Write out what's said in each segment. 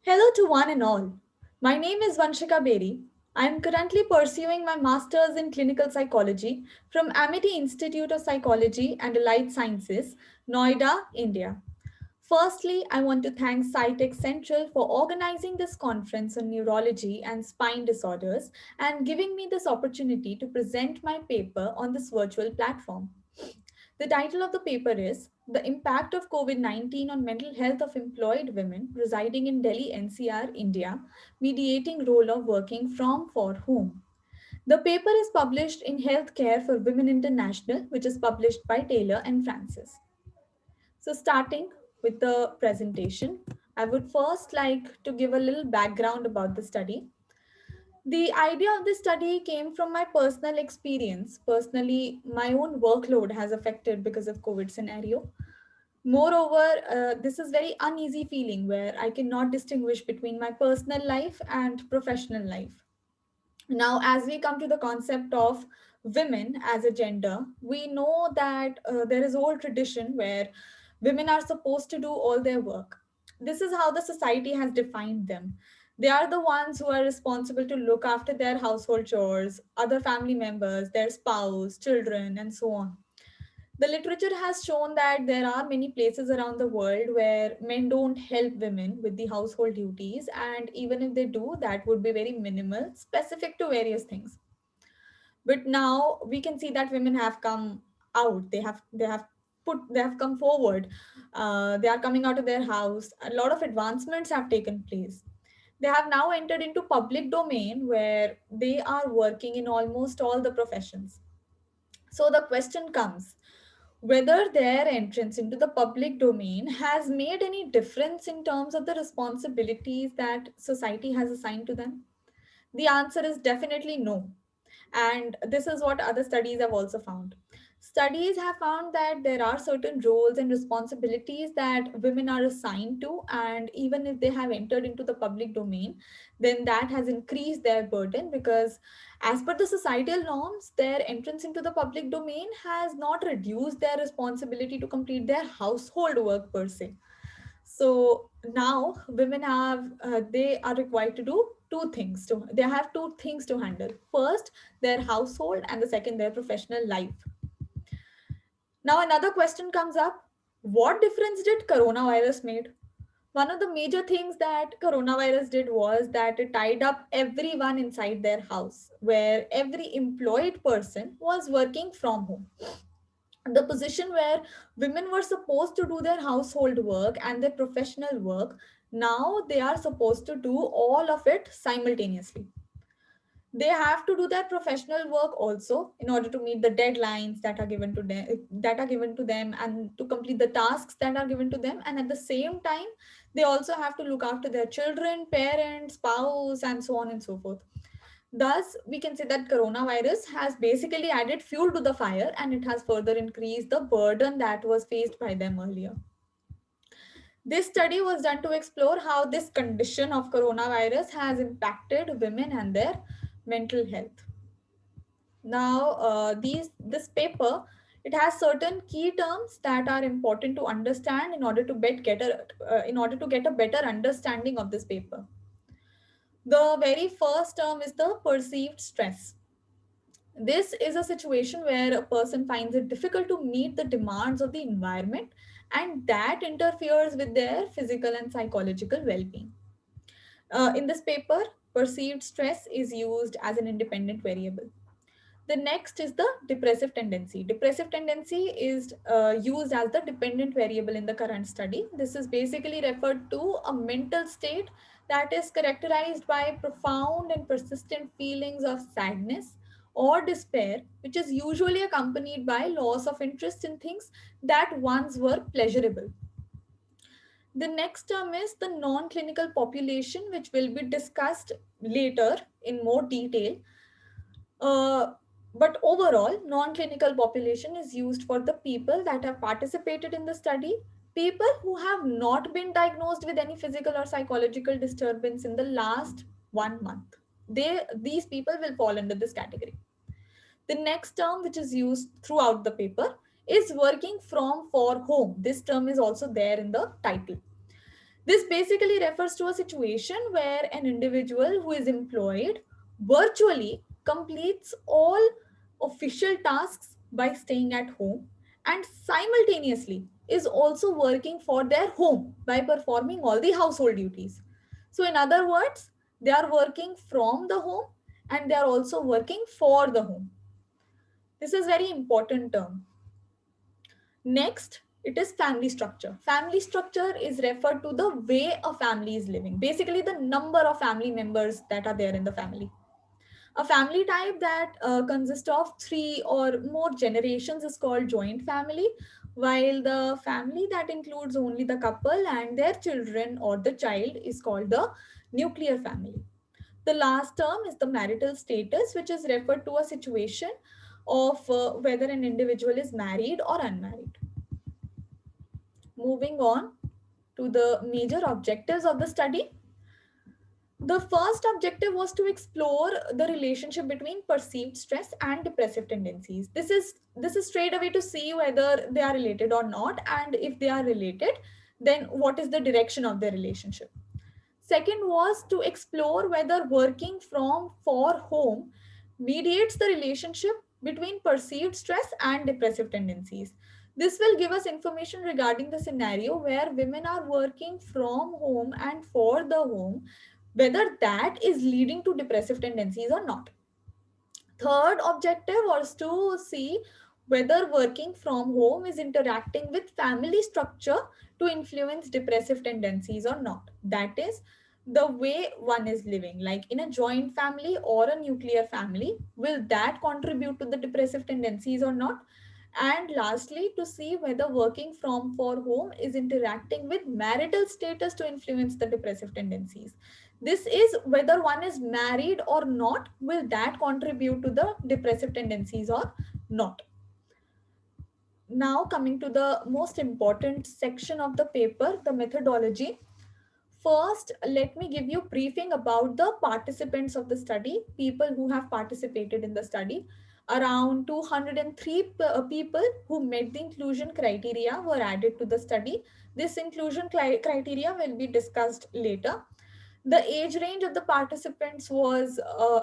Hello to one and all. My name is Vanshika Beri. I am currently pursuing my master's in clinical psychology from Amity Institute of Psychology and Allied Sciences, Noida, India. Firstly, I want to thank SciTech Central for organizing this conference on neurology and spine disorders and giving me this opportunity to present my paper on this virtual platform. The title of the paper is The Impact of COVID 19 on Mental Health of Employed Women Residing in Delhi NCR, India, Mediating Role of Working from for Whom. The paper is published in Healthcare for Women International, which is published by Taylor and Francis. So, starting with the presentation, I would first like to give a little background about the study. The idea of this study came from my personal experience. Personally, my own workload has affected because of COVID scenario. Moreover, this is very uneasy feeling where I cannot distinguish between my personal life and professional life. Now, as we come to the concept of women as a gender, we know that there is old tradition where women are supposed to do all their work. This is how the society has defined them. They are the ones who are responsible to look after their household chores, other family members, their spouse, children, and so on. The literature has shown that there are many places around the world where men don't help women with the household duties, and even if they do, that would be very minimal, specific to various things. But now we can see that women have come out. They have come forward. They are coming out of their house. A lot of advancements have taken place. They have now entered into public domain where they are working in almost all the professions. So the question comes whether their entrance into the public domain has made any difference in terms of the responsibilities that society has assigned to them. The answer is definitely no. And this is what other studies have also found. Studies have found that there are certain roles and responsibilities that women are assigned to, and even if they have entered into the public domain, then that has increased their burden because, as per the societal norms, their entrance into the public domain has not reduced their responsibility to complete their household work per se. So now women they are required to do they have two things to handle. First, their household, and the second, their professional life. Now another question comes up: what difference did coronavirus made? One of the major things that coronavirus did was that it tied up everyone inside their house, where every employed person was working from home. The position where women were supposed to do their household work and their professional work, now they are supposed to do all of it simultaneously. They have to do their professional work also in order to meet the deadlines that are given to them and to complete the tasks that are given to them, and at the same time they also have to look after their children, parents, spouse, and so on and so forth. Thus, we can say that coronavirus has basically added fuel to the fire, and it has further increased the burden that was faced by them earlier. This study was done to explore how this condition of coronavirus has impacted women and their mental health. Now, this paper, it has certain key terms that are important to understand in order to get a better understanding of this paper. The very first term is the perceived stress. This is a situation where a person finds it difficult to meet the demands of the environment, and that interferes with their physical and psychological well being. In this paper, perceived stress is used as an independent variable. The next is the depressive tendency. Depressive tendency is used as the dependent variable in the current study. This is basically referred to a mental state that is characterized by profound and persistent feelings of sadness or despair, which is usually accompanied by loss of interest in things that once were pleasurable. The next term is the non clinical population, which will be discussed later in more detail. Uh, but overall, non-clinical population is used for the people that have participated in the study, people who have not been diagnosed with any physical or psychological disturbance in the last 1 month. These people will fall under this category. The next term, which is used throughout the paper, is working from for home. This term is also there in the title. This basically refers to a situation where an individual who is employed virtually completes all official tasks by staying at home and simultaneously is also working for their home by performing all the household duties. So, in other words, they are working from the home and they are also working for the home. This is very important term. Next, it is family structure. Family structure is referred to the way a family is living, basically, the number of family members that are there in the family. A family type that consists of three or more generations is called joint family, while the family that includes only the couple and their children or the child is called the nuclear family. The last term is the marital status, which is referred to a situation of whether an individual is married or unmarried. Moving on to the major objectives of the study. The first objective was to explore the relationship between perceived stress and depressive tendencies. This is straight away to see whether they are related or not, and if they are related, then what is the direction of their relationship. Second was to explore whether working from for home mediates the relationship between perceived stress and depressive tendencies. This will give us information regarding the scenario where women are working from home and for the home, whether that is leading to depressive tendencies or not. Third objective was to see whether working from home is interacting with family structure to influence depressive tendencies or not. That is, the way one is living, like in a joint family or a nuclear family, will that contribute to the depressive tendencies or not? And lastly, to see whether working from for home is interacting with marital status to influence the depressive tendencies. This is whether one is married or not, will that contribute to the depressive tendencies or not. Now, coming to the most important section of the paper, the methodology. First, let me give you a briefing about the participants of the study, people who have participated in the study. Around 203 people who met the inclusion criteria were added to the study. This inclusion criteria will be discussed later. The age range of the participants was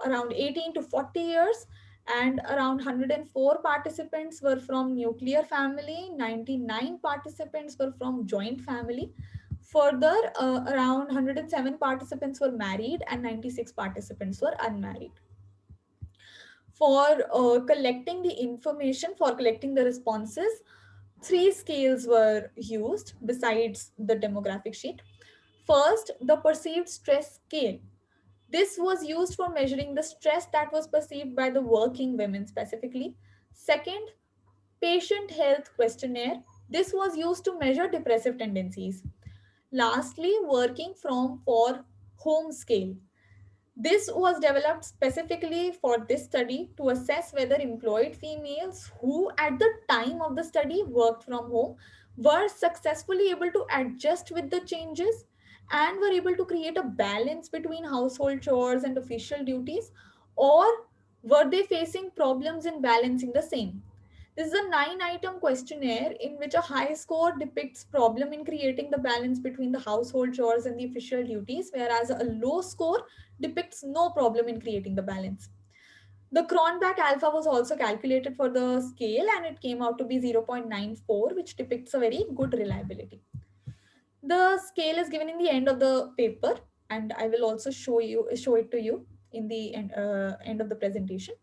around 18 to 40 years, and around 104 participants were from nuclear family, 99 participants were from joint family. Further, around 107 participants were married and 96 participants were unmarried. For collecting the information, for collecting the responses, three scales were used besides the demographic sheet. First, the perceived stress scale. This was used for measuring the stress that was perceived by the working women specifically. Second, patient health questionnaire. This was used to measure depressive tendencies. Lastly, working from for home scale. This was developed specifically for this study to assess whether employed females who, at the time of the study, worked from home were successfully able to adjust with the changes and were able to create a balance between household chores and official duties, or were they facing problems in balancing the same. This is a 9-item questionnaire in which a high score depicts problem in creating the balance between the household chores and the official duties, whereas a low score depicts no problem in creating the balance. The Cronbach alpha was also calculated for the scale and it came out to be 0.94, which depicts a very good reliability. The scale is given in the end of the paper, and I will also show it to you in the end of the presentation.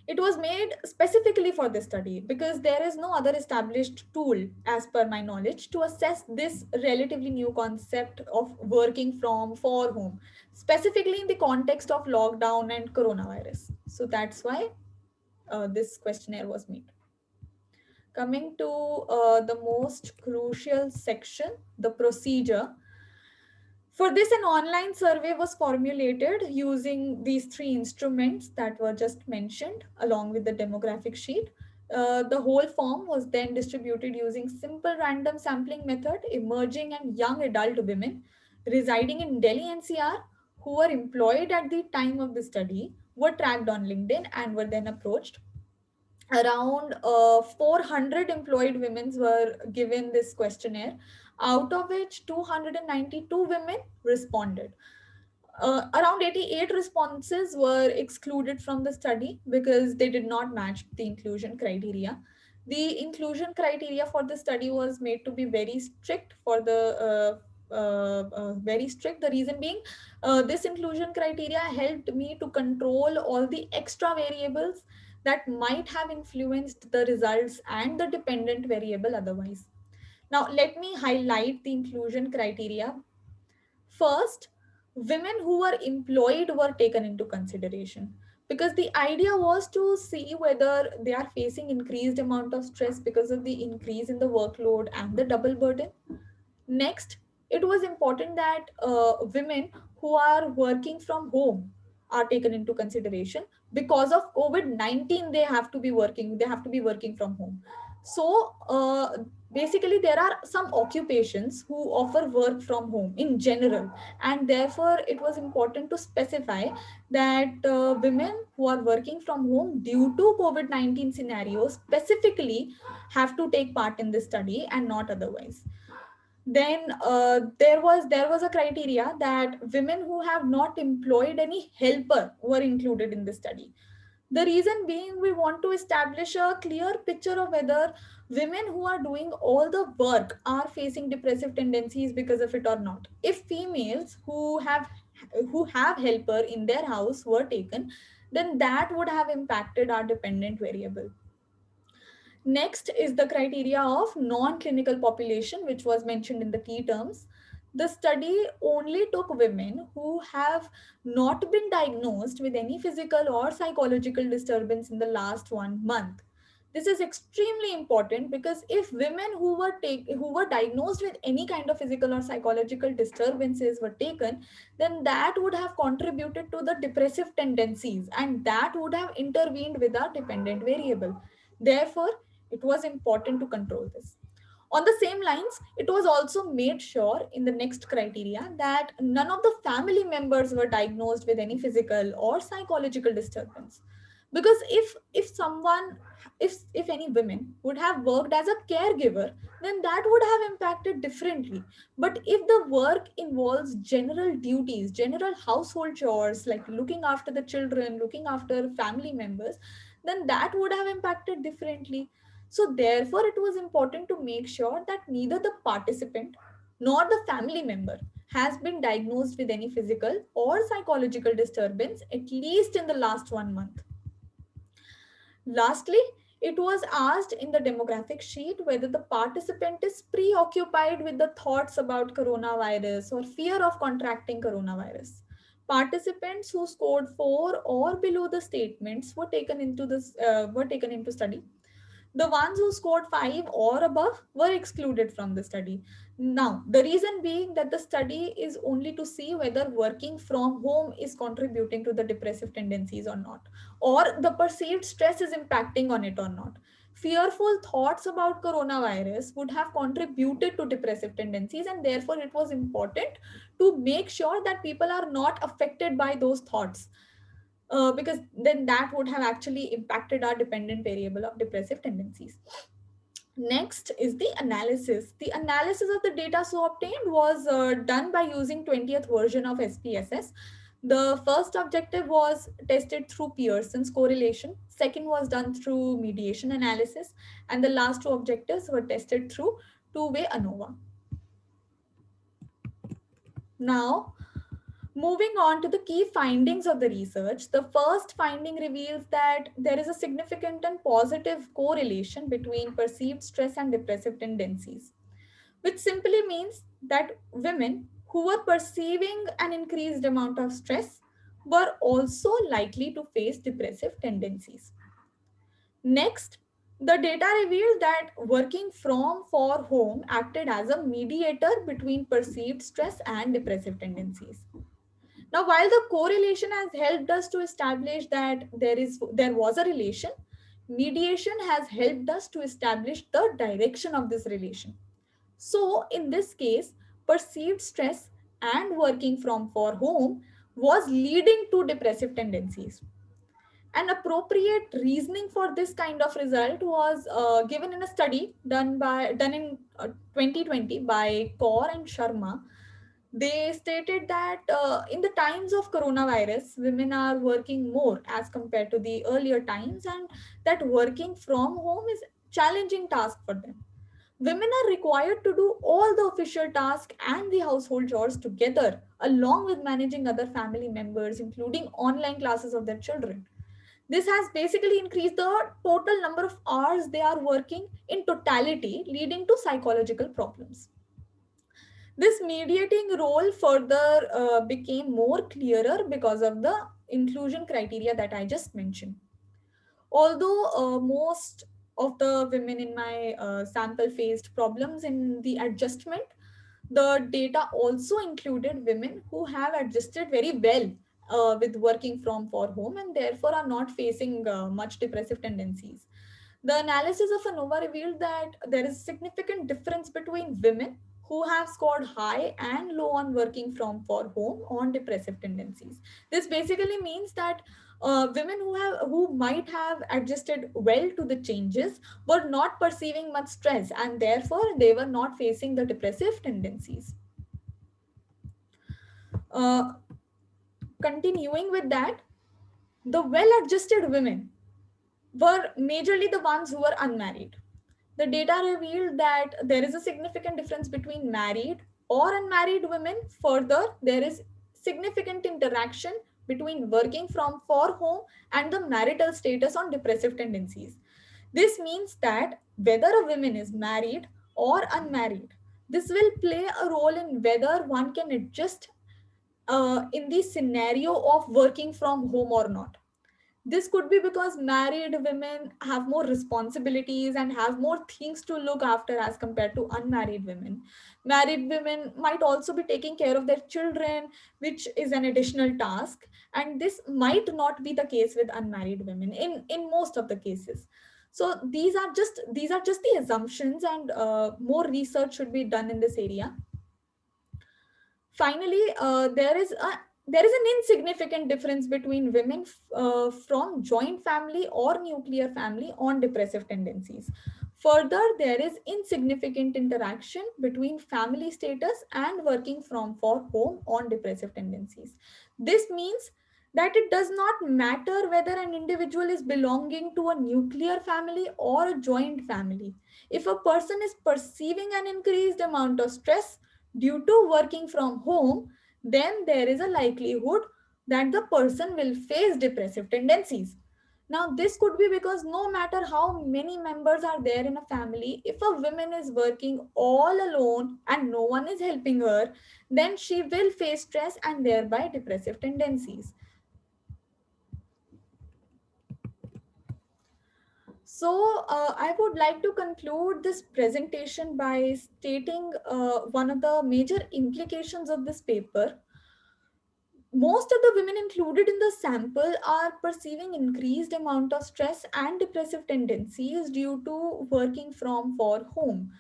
It was made specifically for this study because there is no other established tool, as per my knowledge, to assess this relatively new concept of working from for home, specifically in the context of lockdown and coronavirus. So that's why this questionnaire was made. Coming to the most crucial section, the procedure. For this, an online survey was formulated using these three instruments that were just mentioned, along with the demographic sheet. The whole form was then distributed using simple random sampling method. Emerging and young adult women residing in Delhi NCR who were employed at the time of the study were tracked on LinkedIn and were then approached. Around 400 employed women were given this questionnaire. out of which 292 women responded. Around 88 responses were excluded from the study because they did not match the inclusion criteria. The inclusion criteria for the study was made to be very strict for the very strict. The reason being, this inclusion criteria helped me to control all the extra variables that might have influenced the results and the dependent variable otherwise. Now, let me highlight the inclusion criteria. First, women who were employed were taken into consideration because the idea was to see whether they are facing increased amount of stress because of the increase in the workload and the double burden. Next, it was important that women who are working from home are taken into consideration because of COVID-19. They have to be working from home. So basically, there are some occupations who offer work from home in general, and therefore it was important to specify that women who are working from home due to COVID-19 scenarios specifically have to take part in this study and not otherwise. Then there was a criteria that women who have not employed any helper were included in the study. The reason being, we want to establish a clear picture of whether women who are doing all the work are facing depressive tendencies because of it or not. If females who have helper in their house were taken, then that would have impacted our dependent variable. Next is the criteria of non-clinical population, which was mentioned in the key terms. The study only took women who have not been diagnosed with any physical or psychological disturbance in the last 1 month. This is extremely important because if women who were diagnosed with any kind of physical or psychological disturbances were taken, then that would have contributed to the depressive tendencies and that would have intervened with our dependent variable. Therefore, it was important to control this. On the same lines, it was also made sure in the next criteria that none of the family members were diagnosed with any physical or psychological disturbance. Because if any women would have worked as a caregiver, then that would have impacted differently. But if the work involves general duties, general household chores like looking after the children, looking after family members, then that would have impacted differently. So, therefore, it was important to make sure that neither the participant nor the family member has been diagnosed with any physical or psychological disturbance at least in the last 1 month. Lastly, it was asked in the demographic sheet whether the participant is preoccupied with the thoughts about coronavirus or fear of contracting coronavirus. Participants who scored 4 or below the statements were taken into study. The ones who scored 5 or above were excluded from the study. Now, the reason being that the study is only to see whether working from home is contributing to the depressive tendencies or not, or the perceived stress is impacting on it or not. Fearful thoughts about coronavirus would have contributed to depressive tendencies, and therefore, it was important to make sure that people are not affected by those thoughts, because then that would have actually impacted our dependent variable of depressive tendencies. Next is the analysis. The analysis of the data so obtained was done by using 20th version of SPSS. The first objective was tested through Pearson's correlation. Second was done through mediation analysis. And the last two objectives were tested through two-way ANOVA. Now, moving on to the key findings of the research, the first finding reveals that there is a significant and positive correlation between perceived stress and depressive tendencies, which simply means that women who were perceiving an increased amount of stress were also likely to face depressive tendencies. Next, the data revealed that working from for home acted as a mediator between perceived stress and depressive tendencies. Now, while the correlation has helped us to establish that there was a relation, mediation has helped us to establish the direction of this relation. So, in this case, perceived stress and working from for home was leading to depressive tendencies. An appropriate reasoning for this kind of result was given in a study done in 2020 by Kaur and Sharma. They stated that in the times of coronavirus, women are working more as compared to the earlier times, and that working from home is challenging task for them. Women are required to do all the official tasks and the household chores together, along with managing other family members, including online classes of their children. This has basically increased the total number of hours they are working in totality, leading to psychological problems. This mediating role further became more clearer because of the inclusion criteria that I just mentioned. Although most of the women in my sample faced problems in the adjustment, the data also included women who have adjusted very well with working from for home and therefore are not facing much depressive tendencies. The analysis of ANOVA revealed that there is significant difference between women who have scored high and low on working from for home on depressive tendencies. This basically means that women who might have adjusted well to the changes were not perceiving much stress and therefore they were not facing the depressive tendencies. Uh, Continuing with that, the well adjusted women were majorly the ones who were unmarried. The data revealed that there is a significant difference between married or unmarried women. Further, there is significant interaction between working from for home and the marital status on depressive tendencies. This means that whether a woman is married or unmarried, this will play a role in whether one can adjust in the scenario of working from home or not. This could be because married women have more responsibilities and have more things to look after as compared to unmarried women. Married women might also be taking care of their children, which is an additional task. And this might not be the case with unmarried women in most of the cases. So these are just the assumptions, and more research should be done in this area. Finally, there is an insignificant difference between women from joint family or nuclear family on depressive tendencies. Further, there is insignificant interaction between family status and working from for home on depressive tendencies. This means that it does not matter whether an individual is belonging to a nuclear family or a joint family. If a person is perceiving an increased amount of stress due to working from home, then there is a likelihood that the person will face depressive tendencies. Now, this could be because no matter how many members are there in a family, if a woman is working all alone and no one is helping her, then she will face stress and thereby depressive tendencies. So, I would like to conclude this presentation by stating one of the major implications of this paper. Most of the women included in the sample are perceiving increased amount of stress and depressive tendencies due to working from for home.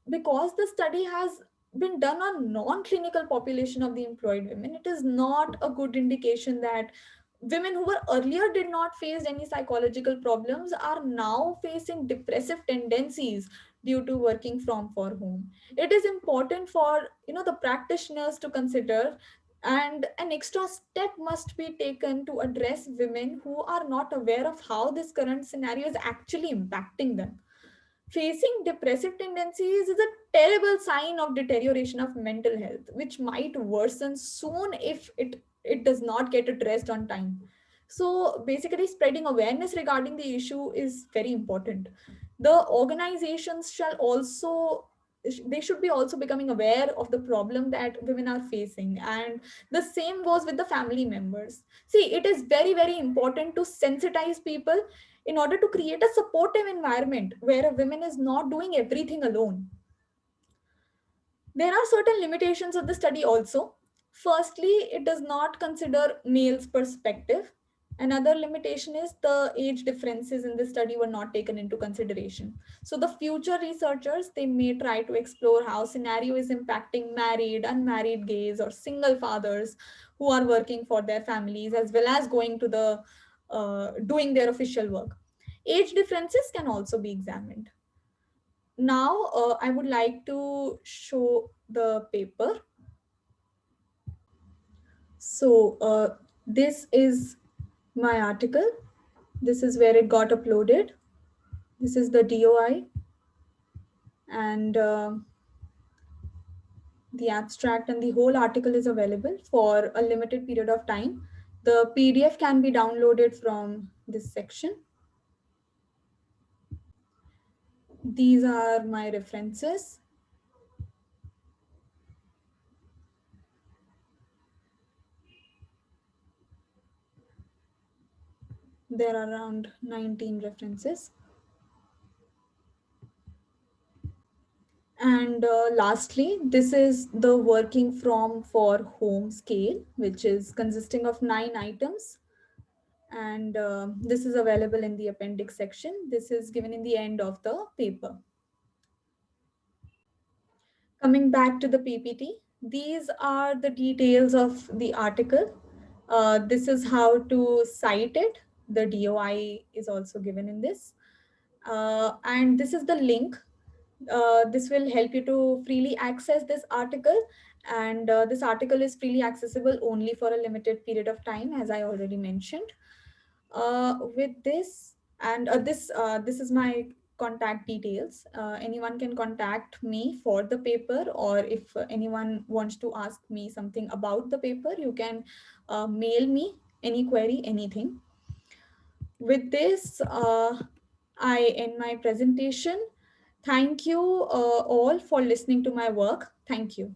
Because the study has been done on non-clinical population of the employed women, it is not a good indication that women who were earlier did not face any psychological problems are now facing depressive tendencies due to working from for home. It is important for the practitioners to consider, and an extra step must be taken to address women who are not aware of how this current scenario is actually impacting them. Facing depressive tendencies is a terrible sign of deterioration of mental health, which might worsen soon if it does not get addressed on time. So, basically, spreading awareness regarding the issue is very important. The organizations shall also they should be also becoming aware of the problem that women are facing, and the same goes with the family members. See, it is very very important to sensitize people in order to create a supportive environment where a woman is not doing everything alone. There are certain limitations of the study also. Firstly, it does not consider males' perspective. Another limitation is the age differences in the study were not taken into consideration. So the future researchers, they may try to explore how scenario is impacting married, unmarried gays or single fathers who are working for their families, as well as going to the doing their official work. Age differences can also be examined. Now, I would like to show the paper. So, this is my article. This is where it got uploaded. This is the DOI, and the abstract and the whole article is available for a limited period of time. The PDF can be downloaded from this section. These are my references. There are around 19 references. And lastly, this is the working from for home scale, which is consisting of 9 items. And this is available in the appendix section. This is given in the end of the paper. Coming back to the PPT, these are the details of the article. This is how to cite it. The DOI is also given in this. And this is the link. This will help you to freely access this article. And this article is freely accessible only for a limited period of time, as I already mentioned. With this, and this is my contact details. Anyone can contact me for the paper, or if anyone wants to ask me something about the paper, you can mail me any query, anything. With this, I end my presentation. Thank you all for listening to my work. Thank you.